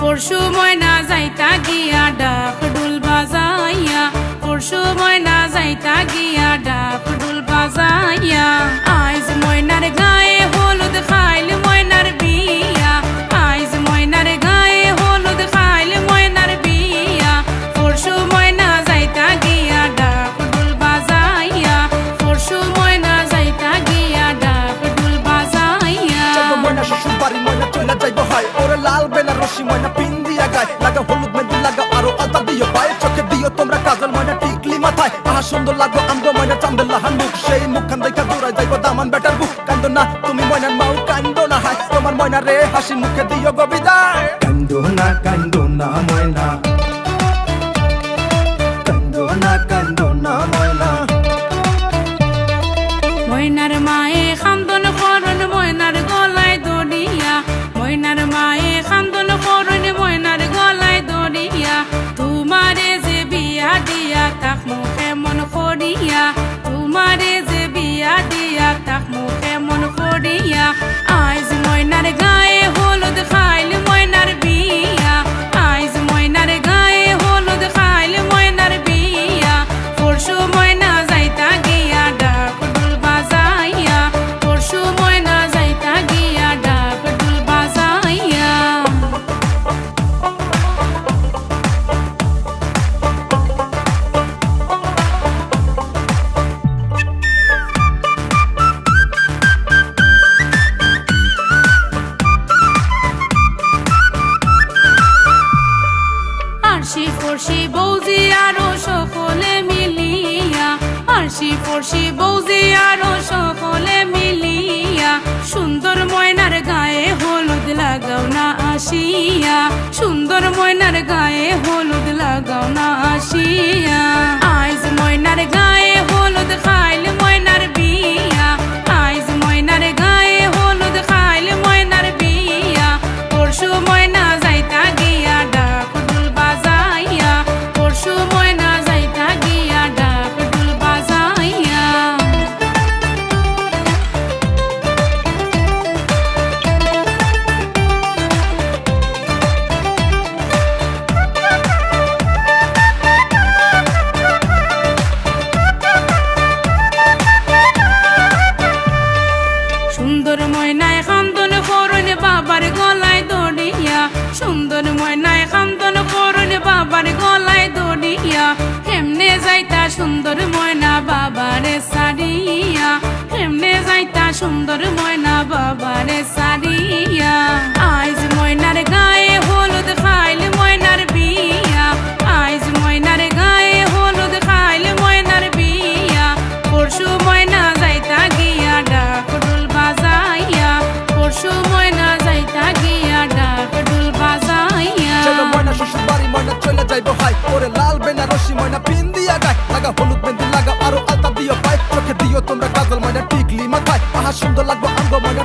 পরশু ময়না যাইতা গিয়া ডাক ডুল বাজাইয়া, পরশু ময়না যাইতা গিয়া ডাক ডুল বাজাইয়া। আইজ ময়নার গায়ে হলুদ খাইল ময়নার বিয়া, আইজ ময়নার গায়ে হলুদ খাইল ময়নার বিয়া। পরশু ময়না যাইতা গিয়া ডাক ডুল বাজাইয়া, পরশু ময়না যাইতা গিয়া ডাক ডুল বাজাইয়া। ময়না শ্বশুর বাড়ি ময়না চলে যাইব হয়, ওরে লাল বেনারসি ময়না পিন দিয়া গায়, লাগা হলুদ মেহেন্দি লাগা আরো আলতা দিও পায়ে, চোখে দিও তোমরা কাজল ময়না টিকলি মাথায়। আহা সুন্দর লাগো আমগো ময়না চান্দের লাহান মুখ, সেই মুখখান দেখা দৌড়াই যাইব দামান বেটার বুক। কান্দো না তুমি ময়নার মাও কান্দো না হায়, তোমার ময়না রে হাসি মুখে দিও গো বিদায়। কান্দো না ময়না, কান্দো না ময়না। ময়নার মায়ে খান্দন করন ময়নার গলায় দড়িয়া, ময়নার মায়ে খান্দন করন ময়নার গলায় দড়িয়া। তোমারে যে বিয়া দিয়া তাক মুখে মন করিয়া, তোমারে যে বিয়া দিয়া তাক মুখে মন করিয়া। আইজ ময়নার গায়ে হলুদ খাইল ময়নার বিয়া, আইজ ময়নার গায়ে হলুদ খাইল ময়নার বিয়া। পরশু ময়না যাইতা গিয়া ডাক ডুল বাজাইয়া, পরশু ময়না যাইতা গিয়া ডাক ডুল বাজাইয়া। আরশি ফরশি বৌজি আরো সকলে মিলিয়া, আরশি ফরশি বৌজি আরো সকলে মিলিয়া। সুন্দর ময়নার গায়ে হলুদ লাগাও না আসিয়া, সুন্দর ময়নার গায়ে হলুদ লাগাও না আসিয়া। আইজ ময়নার গায়ে হলুদ খাইল ময়নার বিয়া, আইজ ময়নার গায়ে হলুদ খাইল ময়নার বিয়া। পরশু ময়না যাইতা গিয়া ডাক ডুল বাজাইয়া, পরশু ময়না যাইতা গিয়া ডাক ডুল বাজাইয়া। সুন্দর ময়নায় খান্দন করন বাবার গলায় দড়িয়া, সুন্দর ময়নায় খান্দন করন বাবার গলায় দড়িয়া। হেমনে যাইতা সুন্দর ময়না বাবারে সারিয়া, হেমনে যাইতা সুন্দর ময়না বাবারে সারিয়া। আইজ ময়নার গায়ে হলুদ খাইল ময়নার বিয়া, আইজ ময়নার গায়ে হলুদ খাইল ময়নার বিয়া। পরশু ময়না যাইতা গিয়া ডাক ডুল বাজাইয়া, পরশু ময়না যাইতা গিয়া ডাক ডুল বাজাইয়া। ময়না শ্বশুর বাড়ি ময়না চলে যাইব হয়, ওরে লাল বেনারসি ময়না পিন দিয়া গায়, লাগা হলুদ মেহেন্দি লাগা আরো আলতা দিও পায়, চোখে দিও তোমরা কাজল ময়না টিকলি মাথায়। আহা সুন্দর লাগবো আমগো ময়না